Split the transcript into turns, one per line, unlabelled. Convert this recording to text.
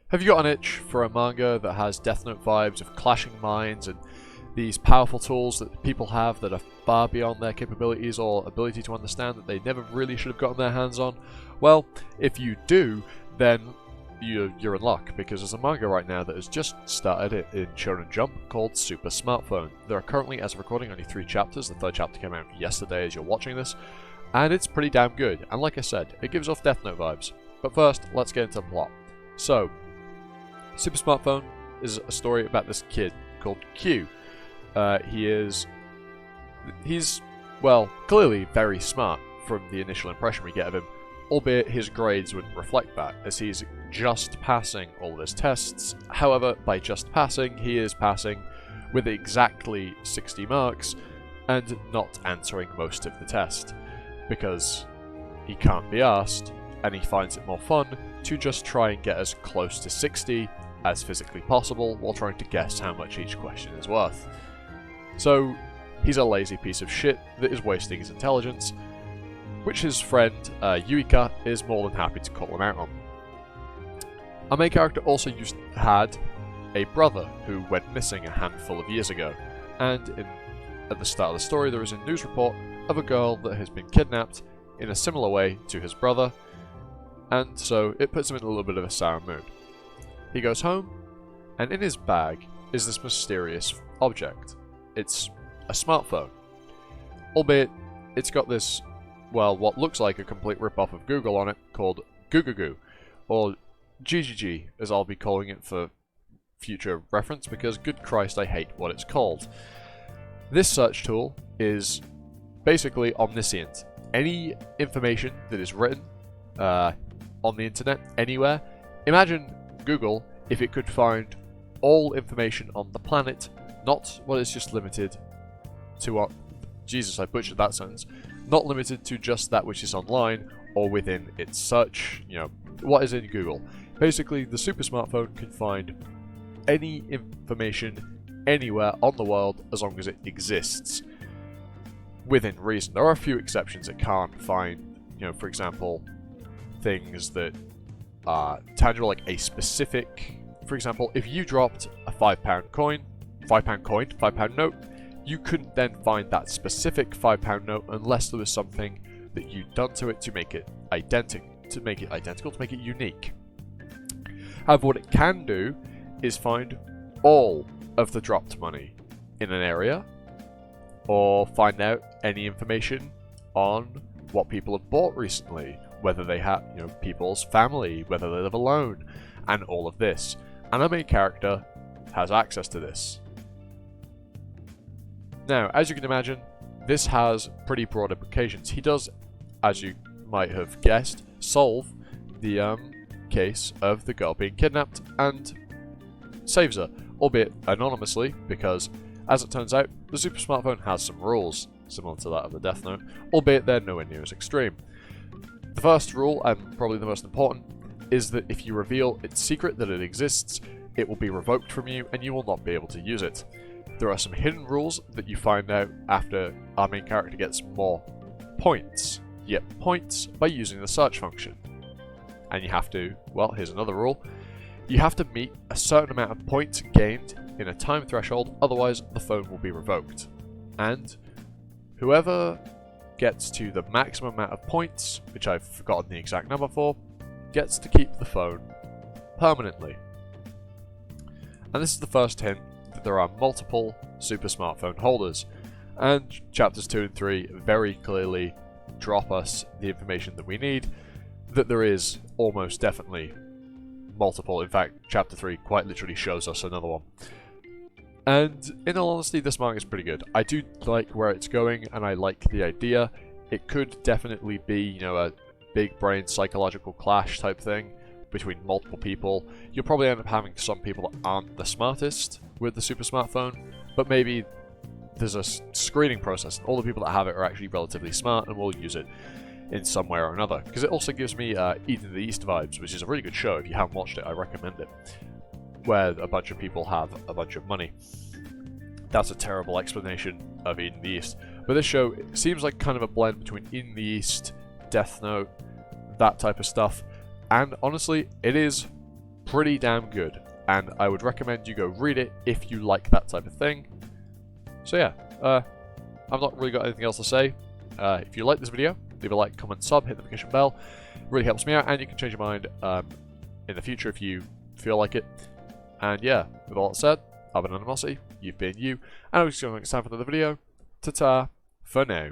Have you got an itch for a manga that has Death Note vibes of clashing minds and these powerful tools that people have that are far beyond their capabilities or ability to understand that they never really should have gotten their hands on? Well, if you do, then you're in luck, because there's a manga right now that has just started in Shonen Jump called Super Smartphone. There are currently, as of recording, only 3 chapters. The 3rd chapter came out yesterday as you're watching this, and it's pretty damn good. And like I said, it gives off Death Note vibes. But first, let's get into the plot. So, Super Smartphone is a story about this kid called Q. He's, well, clearly very smart from the initial impression we get of him, albeit his grades wouldn't reflect that, as he's just passing all of his tests. However, by just passing, he is passing with exactly 60 marks and not answering most of the test, because he can't be asked, and he finds it more fun to just try and get as close to 60 as physically possible while trying to guess how much each question is worth. So, he's a lazy piece of shit that is wasting his intelligence, which his friend Yuika is more than happy to call him out on. Our main character also had a brother who went missing a handful of years ago, and at the start of the story there is a news report of a girl that has been kidnapped in a similar way to his brother, and so it puts him in a little bit of a sour mood. He goes home, and in his bag is this mysterious object. It's a smartphone, albeit it's got this, well, what looks like a complete rip-off of Google on it, called Goo, or GGG, as I'll be calling it for future reference, because good Christ, I hate what it's called. This search tool is basically omniscient. Any information that is written on the internet, anywhere, imagine Google if it could find all information on the planet, not what is just limited to Jesus, I butchered that sentence. Not limited to just that which is online or within its search, what is in Google. Basically, the Super Smartphone can find any information anywhere on the world as long as it exists within reason. There are a few exceptions. It can't find, for example, things that are tangible, like a specific, for example, if you dropped a £5 note, you couldn't then find that specific £5 note unless there was something that you'd done to it to make it identical, to make it unique. However, what it can do is find all of the dropped money in an area, or find out any information on what people have bought recently, whether they have, people's family, whether they live alone, and all of this. And our main character has access to this. Now, as you can imagine, this has pretty broad implications. He does, as you might have guessed, solve the case of the girl being kidnapped and saves her, albeit anonymously, because, as it turns out, the Super Smartphone has some rules, similar to that of the Death Note, albeit they're nowhere near as extreme. The first rule, and probably the most important, is that if you reveal its secret that it exists, it will be revoked from you and you will not be able to use it. There are some hidden rules that you find out after our main character gets more points. You get points by using the search function. And you have to, well, here's another rule, you have to meet a certain amount of points gained in a time threshold, otherwise the phone will be revoked. And whoever gets to the maximum amount of points, which I've forgotten the exact number for, gets to keep the phone permanently. And this is the first hint that there are multiple Super Smartphone holders, and chapters 2 and 3 very clearly drop us the information that we need, that there is almost definitely multiple. In fact, chapter 3 quite literally shows us another one. And in all honesty, this manga is pretty good. I do like where it's going, and I like the idea. It could definitely be, a big brain psychological clash type thing between multiple people. You'll probably end up having some people that aren't the smartest with the Super Smartphone, but maybe there's a screening process, and all the people that have it are actually relatively smart and will use it in some way or another. Because it also gives me Eden of the East vibes, which is a really good show. If you haven't watched it, I recommend it. Where a bunch of people have a bunch of money. That's a terrible explanation of Eden of the East. But this show seems like kind of a blend between Eden of the East, Death Note, that type of stuff. And honestly, it is pretty damn good, and I would recommend you go read it if you like that type of thing. So yeah, I've not really got anything else to say. If you like this video, leave a like, comment, sub, hit the notification bell. It really helps me out, and you can change your mind in the future if you feel like it. And yeah, with all that said, I've been Animosity, you've been you, and I'll see you next time for another video. Ta-ta, for now.